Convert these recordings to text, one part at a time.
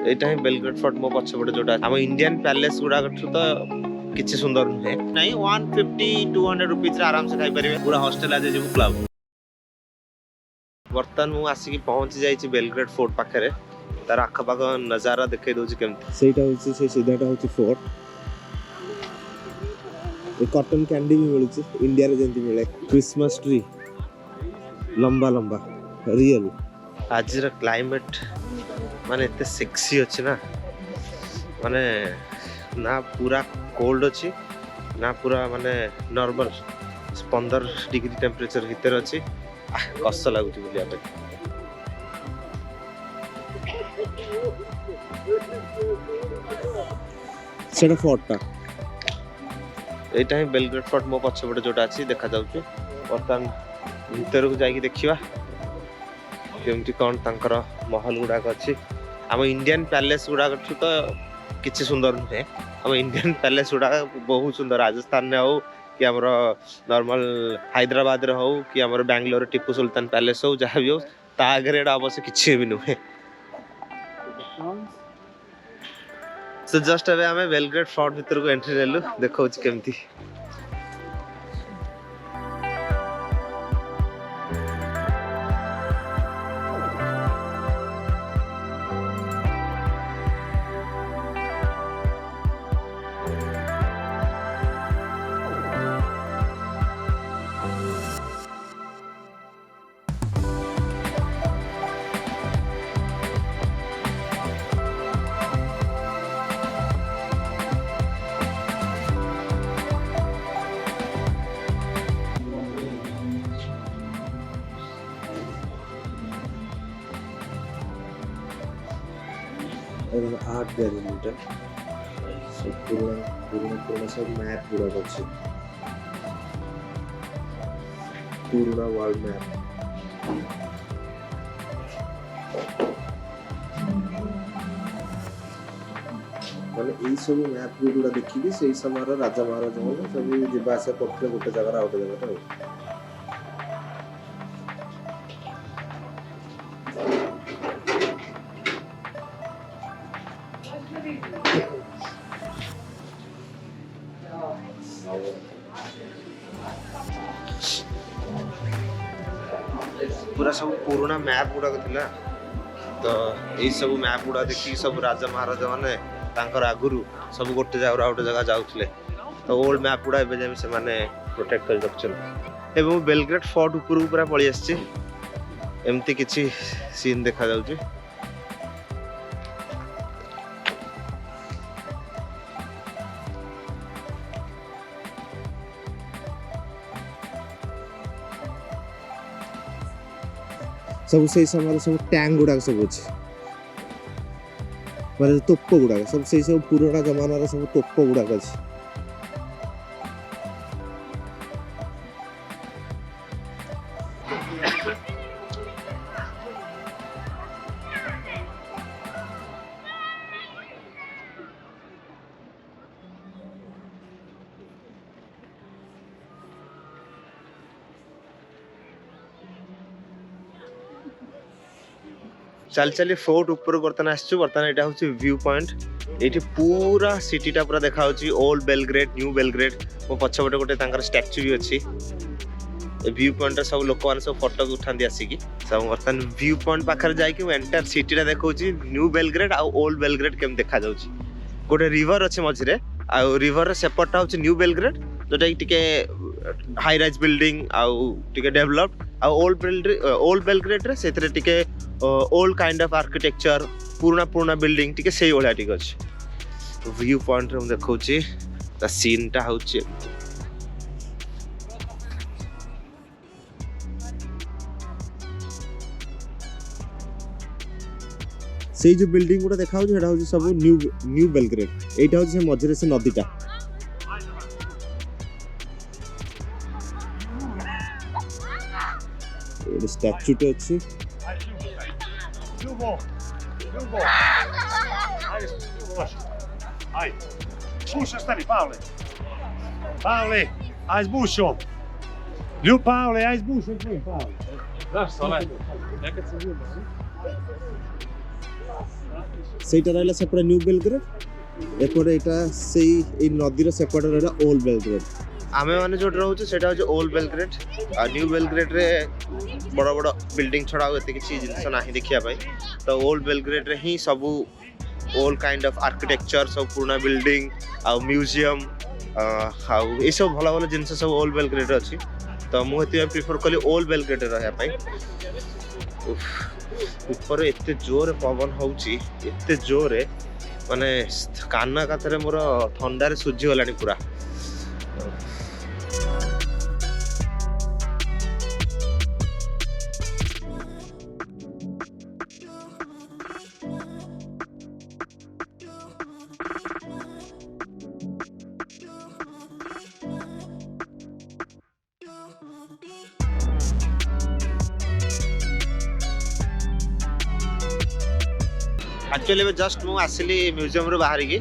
एटा ही Belgrade fort मो पछपटे जोटा हम इंडियन पैलेस गुडा तो किछि सुंदर नुहे नहीं 150-200 रुपीस आराम से खाई परिबे पूरा हॉस्टल आज जेबु क्लब बर्तन मु आसी पहुंची जाइछि बेलग्रेड फोर्ट पाखरे तार आख पाख नजारा देखै दोछि केमति सेटा होछि से सीधाटा होछि फोर्ट ए कॉटन कैंडी भी मिलुछि इंडिया रे जेंति मिले क्रिसमस ट्री लंबा लंबा रियल आज रा क्लाइमेट माने एते सेक्सी अछि ना माने ना पूरा कोल्ड अछि ना पूरा माने नॉर्मल 15 डिग्री टेंपरेचर भीतर अछि कष्ट लागुछि बुलिया पे सेटा फोर्टटा एटा ही बेलग्रेड फोर्ट मो पछपटे जोटा अछि देखा जाउछि बर्तन भीतर को जाई देखिबा केमति कोन तांकर महल गुडा अछि हम इंडियन पैलेस गुडा तो किछि सुंदर नुहे हम इंडियन पैलेस गुडा बहुत सुंदर राजस्थान ने हो कि हमर नॉर्मल हैदराबाद रे हो कि हमर बेंगलोर टिप्पू सुल्तान पैलेस हो जहां भी हो ता आगे एडा अवश्य किछि भी नुहे सो जस्ट अबे हमें बेलग्रेड फोर्ट भीतर को एंट्री लेलु देखौ छि केमति आर्ट गैलरी सब पुराना सब मैप पूरा अच्छे पुराना वर्ल्ड मैप माने यही सब मैप गुड़ा देखिए से समय राजा महाराजा मैंने सब जीवास करते गोटे जगह आउ गोटे जगह पूरा सब पुराना मैप गुड़ा थिला तो यही सब मैप गुड़ा देखि सब राजा महाराजा माने तांकर आगुरु सब गोटे जगह जाउथले तो ओल्ड मैप गुड़ा एबे जे से माने प्रोटेक्ट कर रखछन एबे बेलग्रेड फोर्ट ऊपर पूरा पळी आछी एमती किछि सीन देखा जाउची सब से समय सब टैंक गुड़ा सब अच्छे माने तोप गुड़ा सब से सब पुराना जमाना सब तोप गुड़ा अच्छे चल चली फोर्ट ऊपर बर्तन आसछु बर्तन एटा होची व्यू पॉइंट एठी पूरा सिटीटा पूरा देखा होची ओल्ड बेलग्रेड न्यू बेलग्रेड ओ पछपटे गोटे तांकर स्टैच्यू भी अछि ए व्यू पॉइंट सब लोक मान सब फोटो उठांदी आसी की सब बर्तन व्यू पॉइंट पाखर जाई कि एंटायर सिटीटा देखौची न्यू बेलग्रेड आ ओल्ड बेलग्रेड केम देखा जाउची गोटे रिवर अछि मझरे आ रिवर सेपटटा होची न्यू बेलग्रेड जोटा टिके हाई राइज बिल्डिंग आ टिके डेवलप्ड आ ओल्ड बेलग्रेड रे सेतरे टिके ओल्ड काइंड ऑफ आर्किटेक्चर पुराना बिल्डिंग टिके सेही ओळा टिके अछि व्यू पॉइंट रे हम देखौची ता सीन टा होची से जो बिल्डिंग गुड़ा देखा होची हेडा होची सब न्यू बेलग्रेड एटा होची से मझरे से नदीटा ए स्टैच्यू टे अछि Ai, puxa stani, Paole. Paole, ai sbuscio. Lju Paole, ai sbuscio qui, Paole. Zašto, ale? Nekad sam vidio. ସେଇଟା ରହିଲା ସେପଟେ ନ୍ୟୁ ବେଲଗ୍ରେଡ୍ ଏପଟେ ଏଇଟା ସେଇ ଏଇ ନଦୀର ସେପଟେ ରହିଲା ଓଲ୍ଡ ବେଲଗ୍ରେଡ୍ ଆମେ ମାନେ ଯୋଉଠି ରହୁଛୁ ସେଇଟା ହଉଛି ଓଲ୍ଡ ବେଲଗ୍ରେଡ୍ ଆଉ ନ୍ୟୁ ବେଲଗ୍ରେଡ୍ରେ ବଡ଼ ବଡ଼ ବିଲ୍ଡିଂ ଛଡ଼ା ଆଉ ଏତେ କିଛି ଜିନିଷ ନାହିଁ ଦେଖିବା ପାଇଁ ତ ଓଲ୍ଡ ବେଲଗ୍ରେଡ୍ରେ ହିଁ ସବୁ ओल्ड काइंड ऑफ आर्किटेक्चर सब पुराना बिल्डिंग आउ म्यूजियम आउ ये सब भल भल जिन सब ओल्ड बेलग्रेड अच्छी तो मुझे प्रिफर कली ओल्ड बेलग्रेड रहा ऊपर एत जोर पवन होते जोर माने काना काथरे मोर ठंडार सूझी गलानी पूरा एक्चुअली जस्ट मु आसिली म्यूजियम रू बाहर की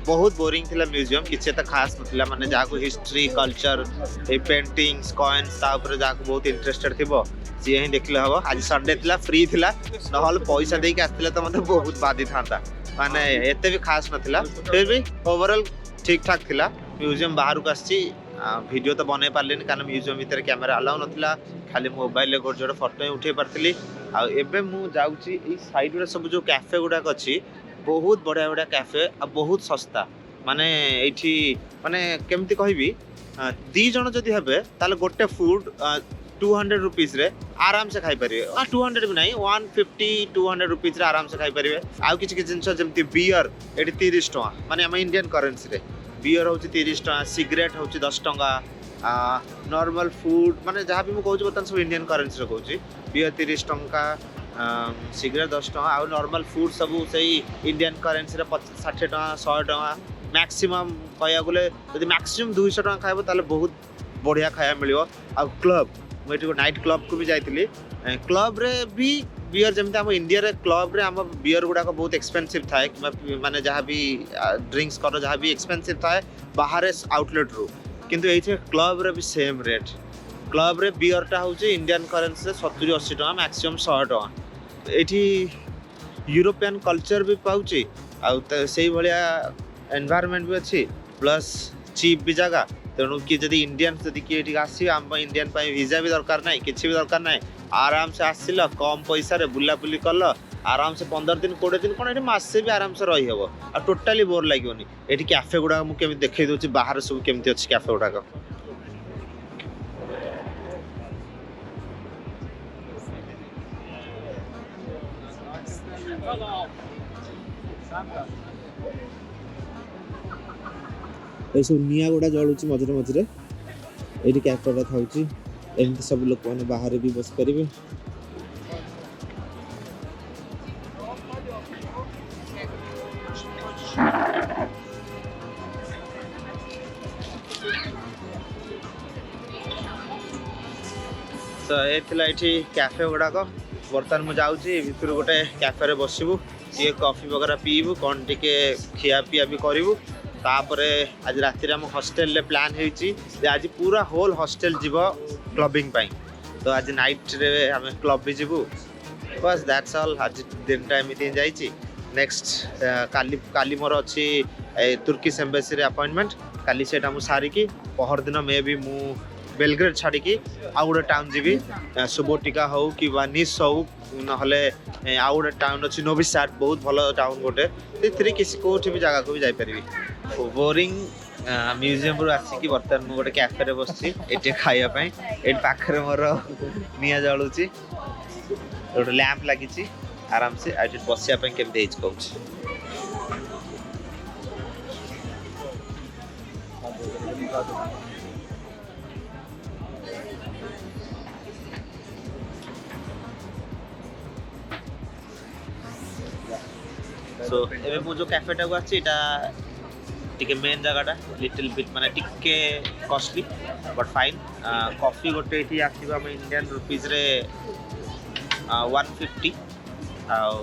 बहुत बोरिंग थिला म्यूजियम किसी तो खास नथिला माने जाको हिस्ट्री कल्चर ए पेंटिंग्स कॉइन्स ता ऊपर जाको बहुत इंटरेस्टेड थिबो सी ही देखले हबो आज संडे थिला फ्री थिला नहल पैसा दे के आस्तिले तो मते बहुत बाधी थांता माने एते भी खास नथिला फिर भी ओवरऑल ठीक ठाक थिला म्यूजियम बाहर को आसी वीडियो तो बनै पारलेनी कारण म्यूजियम भीतर कैमरा अलाउ नथिला खाली मोबाइल गोटे जोड़े फोटो ही उठे पार्थिली आबे मु जाउची ई साइड रे सब जो कैफे गुडाक अछि बहुत बढ़िया बढ़िया कैफे आ बहुत सस्ता माने एठी माने केमती कहबी दी जण जदी हेबे ताले गोटे फूड 200 रुपीस रे आराम से खाई परिवे 200 भी नहीं 150 200 रुपीस रे आराम से खाई परिवे आ किछि किछि जिंस जेमती बियर एठी 30 टका माने हम इंडियन करेंसी रे बियर होची 30 टका सिगरेट होची 10 टका नॉर्मल फूड माने जहाँ भी मुझे बर्तमान सब इंडियन करेंसी कहूँ बियर 30 टका सिगरेट 10 टका आउ नॉर्मल फूड सब से इंडियन करेंसी 60 टका 100 टका मैक्सिमम कह गले जब मैक्सिमम 200 टका खाइब ताले बहुत बढ़िया खाया मिल आ क्लब मुझे नाइट क्लब को भी जाइली क्लब रे भी बियर जमी आम इंडिया रे क्लब रे आम बियर गुड़ाक बहुत एक्सपेंसिव थाए माने जहाँ भी ड्रिंक्स कर जहाँ भी एक्सपेंसिव थाए बाहर आउटलेट रू किंतु ये क्लब रे भी सेम रेट क्लब रे बियर टा हूँ इंडियन करेंसी 70-80 टका मैक्सिमम 100 टका ये यूरोपियन कल्चर भी पाऊँच से भाया एनवायरनमेंट भी अच्छी प्लस चीप भी जगह तेणु कि जदि इंडियन जदि किए आस इंडियन वीजा भी दरकार ना कि भी दरकार ना आराम से आसिल कम पैसा रे बुलाबुली कल आराम से 15 दिन 20 दिन कौन मसे भी आराम से रही हम आ टोटाली बोर लगे ये कैफे गुड़ाक मुझे देखई दूसरी बाहर सब केमती अच्छी कैफे गुड़ाक ये सब निआ गुड़ा जलुची मझे मझे ये कैफेटा था एमती सब लोक मैंने बाहर भी बस पारे तो ये कैफे गुड़ाक बर्तमान मुझे जाऊँगी भितर गोटे कैफे बसबू सी कॉफी वगैरह पीबू कौन टे खिया पिया भी करूँ तापर आज राति आम हॉस्टेल रे प्लान होती आज पूरा होल हॉस्टेल जीव क्लबिंग पाई तो आज नाइट रे आम क्लब भी जीवु बस दैट्स ऑल आज दिन टाइम जाइए नेक्स्ट काली मोर अच्छी तुर्किश एम्बेसी रे अपॉइंटमेंट काली से सारिकी पहर दिन मे भी मु बेलग्रेड छाड़ी आउ गोटे टाउन जीवी सुबोटिका हो कि निस हो ना आउ गोटे टाउन अच्छी नोवी साड बहुत भल टाउन गोटे किसी कौटी भी जगह को भी जापरि बोरिंग म्यूजियम रू आसिक बर्तमान मुझे गोटे कैफे बस ये खावाई ये पाखे मोर निआ जलुची गोटे लैंप लगी आराम से बसापी केमती कहूँ सो एबे मु जो कैफेटा को आछि एटा टिके मेन जगहटा लिटिल बिट माने टिके कॉस्टली बट फाइन कॉफी गोटे एठी आसीबा हम इंडियन रुपीस रे 150 आउ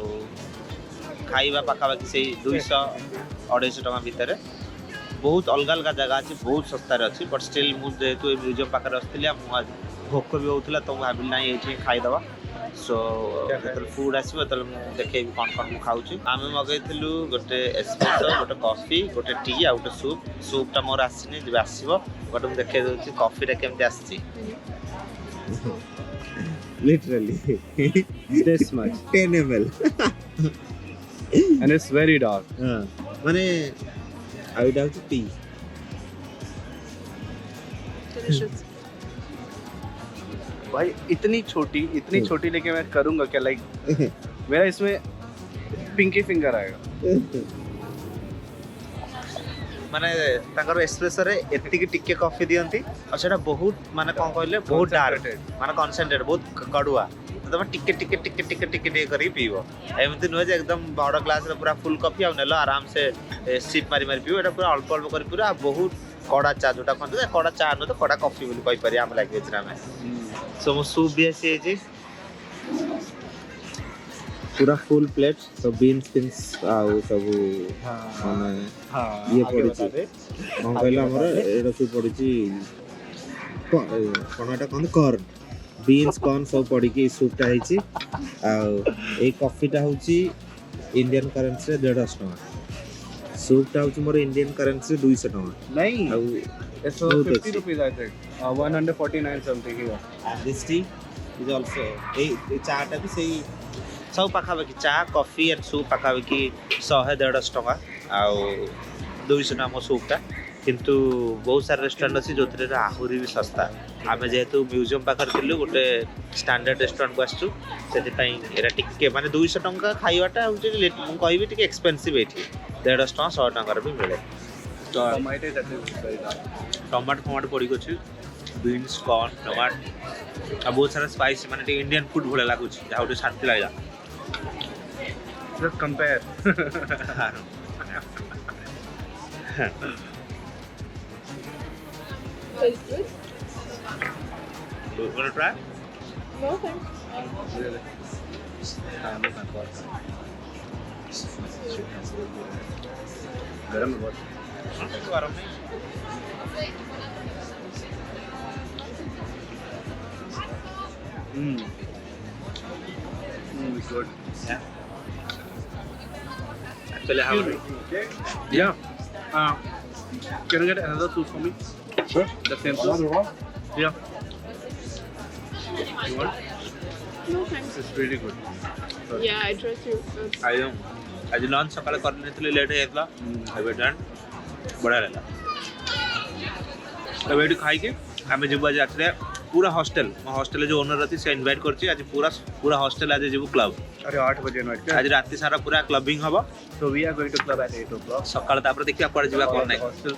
खाइबा पाखापाखि से 200-250 टका भितर बहुत अलग अलग जगह अच्छी बहुत सस्तार अच्छी बट स्टिल मुझे म्यूजियम पाखे आसती भोक भी होता तो भाविली ना ये खाईदे सो ଯେତେବେଳେ ଫୁଡ୍ ଆସିବ ସେତେବେଳେ ମୁଁ ଦେଖେଇବି କ'ଣ କ'ଣ ମୁଁ ଖାଉଛି। ଆମେ ମଗେଇଥିଲୁ ଗୋଟେ ଏସ୍ପ୍ରେସୋ, ଗୋଟେ କଫି, ଗୋଟେ ଟି ଆଉ ଗୋଟେ ସୁପ୍। ସୁପ୍ଟା ମୋର ଆସିନି, ଯେବେ ଆସିବ ଗୋଟେ ମୁଁ ଦେଖେଇ ଦେଉଛି କଫିଟା କେମିତି ଆସିଛି। Literally. This much. 10 ml. And it's very dark. মানে ଆଉ ଏଇଟା ହଉଛି ଟି। Delicious. भाई इतनी छोटी लेके मैं करूंगा क्या? लाइक मेरा इसमें पिंकी फिंगर आएगा। ମାନେ ତାଙ୍କର ଏସ୍ପ୍ରେସୋରେ ଏତିକି ଟିକେ କଫି ଦିଅନ୍ତି ଆଉ ସେଇଟା ବହୁତ ମାନେ କ'ଣ କହିଲେ ବହୁତ ଡାର୍କ, ମାନେ କନସେନ୍ଟ୍ରେଟ୍, ବହୁତ କଡ଼ୁଆ। ତମେ ଟିକେ ଟିକେ ଟିକେ ଟିକେ ଟିକେ ଟିକେ କରିକି ପିଇବ। ଏମିତି ନୁହେଁ ଯେ ଏକଦମ ବଡ଼ ଗ୍ଲାସରେ ପୁରା ଫୁଲ୍ କଫି ଆଉ ନେଲ ଆରାମସେ ସିପ୍ ମାରି ମାରି ପିଇବ। ଏଇଟା ପୁରା ଅଳ୍ପ ଅଳ୍ପ କରି ପୁରା ବହୁତ କଡ଼ା ଚା, ଯୋଉଟା କହନ୍ତି କଡ଼ା ଚା ନୁହେଁ ତ କଡ଼ା କଫି ବୋଲି କହିପାରିବା ଆମ ଲାଙ୍ଗୁଏଜ୍ରେ ଆମେ। ସୋ ମୋ ସୁପ୍ ବି ଆସି ଯାଇଛି। ପୁରା ଫୁଲ୍ ପ୍ଲେଟ୍, ସବୁ ବିନ୍ସ ଫିନ୍ସ ଆଉ ସବୁ ମାନେ ଇଏ ପଡ଼ିଛି। କ'ଣ କହିଲେ ଆମର ଏଇଟା ସବୁ ପଡ଼ିଛି କ'ଣ ଏଇଟା କହନ୍ତି କର୍ନ, ବିନ୍ସ କର୍ନ ସବୁ ପଡ଼ିକି ଏଇ ସୁପ୍ଟା ହେଇଛି। ଆଉ ଏଇ କଫିଟା ହେଉଛି ଇଣ୍ଡିଆନ୍ କରେନ୍ସିରେ 150 ଟଙ୍କା। ସୁପ୍ଟା ହେଉଛି ମୋର ଇଣ୍ଡିଆନ୍ କରେନ୍ସିରେ 200 ଟଙ୍କା। नहीं, ଆଉ it's बहुत 50 अच्छी। rupees I think. 149 something here. And this tea is also ଏଇ ଚାଟା ବି ସେଇ ସବୁ ପାଖାପାଖି ଚା କଫି ଆଣ୍ଡ ସୁପ୍ ପାଖାପାଖି 100-150 ଟଙ୍କା ଆଉ 200 ଟଙ୍କା ମୋ ସୁପ୍ଟା। କିନ୍ତୁ ବହୁତ ସାରା ରେଷ୍ଟୁରାଣ୍ଟ ଅଛି ଯେଉଁଥିରେ ଆହୁରି ବି ଶସ୍ତା। ଆମେ ଯେହେତୁ ମ୍ୟୁଜିୟମ୍ ପାଖରେ ଥିଲୁ, ଗୋଟେ ଷ୍ଟାଣ୍ଡାର୍ଡ ରେଷ୍ଟୁରାଣ୍ଟକୁ ଆସିଛୁ, ସେଥିପାଇଁ ଏଇଟା ଟିକେ ମାନେ 200 ଟଙ୍କା ଖାଇବାଟା ହେଉଛି ମୁଁ କହିବି ଟିକେ ଏକ୍ସପେନ୍ସିଭ୍ ଏଇଠି। 150 ଟଙ୍କା 100 ଟଙ୍କାର ବି ମିଳେ। Tomato is at least very dark. Tomato ଫମାଟୋ ପଡ଼ିକି ଅଛି, ବିନ୍ସ କର୍ନ ଟମାଟୋ ଆଉ ବହୁତ ସାରା ସ୍ପାଇସି, ମାନେ ଟିକେ ଇଣ୍ଡିଆନ୍ ଫୁଡ୍ ଭଳିଆ ଲାଗୁଛି, ଯାହା ଗୋଟେ ଶାନ୍ତି ଲାଗିଲା। Just compare. Tastes good? You wanna try? No thanks. Really? गरम है बहुत। गरम नहीं। It's good. Yeah. Actually, how are you? Yeah. Can you get another soup for me? Sure. The same soup? Another one? Yeah. You want? No thanks. It's really good. Yeah, I trust you. ଆଜି launch ସକାଳେ କରିନେଇଥିଲି, late ହେଇଯାଇଥିଲା, ଏବେ Don, ବଢ଼ିଆ ଲାଗିଲା। ଏବେ ଏଇଠି ଖାଇକି ଆମେ ଯିବୁ ଆଜି ରାତିରେ ପୁରା ହଷ୍ଟେଲ, ମୋ ହଷ୍ଟେଲରେ ଯେଉଁ ଓନର୍ ଅଛି ସେ ଇନଭାଇଟ୍ କରିଛି, ଆଜି ପୁରା ହଷ୍ଟେଲ ଆଜି ଯିବୁ କ୍ଲବ୍। अरे 8 बजे इनवाइट किया। ଆଜି ରାତି ସାରା ପୁରା କ୍ଲବିଂ ହବ। So we are going to club at 8 o'clock. ସକାଳେ ତାପରେ ଦେଖିବା କୁଆଡ଼େ ଯିବା କ'ଣ ନାହିଁ। Hostel.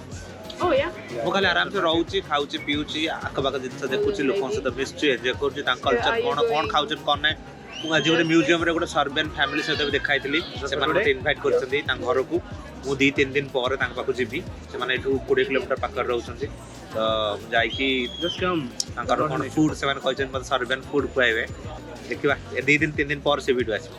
Oh yeah. ମୁଁ ଖାଲି ଆରାମସେ ରହୁଛି, ଖାଉଛି, ପିଉଛି, ଆଖପାଖ ଜିନିଷ ଦେଖୁଛି, ଲୋକଙ୍କ ସହିତ ମିଶୁଛି, ଏନ୍ଜୟ କରୁଛି, ତାଙ୍କ କଲଚର କ'ଣ କ'ଣ ଖାଉଛନ୍ତି କ'ଣ ନାହିଁ। ମୁଁ ଆଜି ଗୋଟେ ମ୍ୟୁଜିୟମ୍ରେ ଗୋଟେ ସର୍ବିଆନ୍ ଫ୍ୟାମିଲି ସହିତ ବି ଦେଖା ହେଇଥିଲି। ସେମାନେ ମୋତେ ଇନଭାଇଟ୍ କରିଛନ୍ତି ତାଙ୍କ ଘରକୁ। ମୁଁ 2-3 ଦିନ ପରେ ତାଙ୍କ ପାଖକୁ ଯିବି। ସେମାନେ ଏଠୁ 20 କିଲୋମିଟର ପାଖରେ ରହୁଛନ୍ତି, ତ ଯାଇକି Just come. ତାଙ୍କର କ'ଣ ଫୁଡ୍ ସେମାନେ କହିଛନ୍ତି ମୋତେ ସର୍ବିଆନ୍ ଫୁଡ୍ ଖୁଆଇବେ। ଦେଖିବା 2-3 ଦିନ ପରେ ସେ ଭିଡ଼ିଓ ଆସିବ।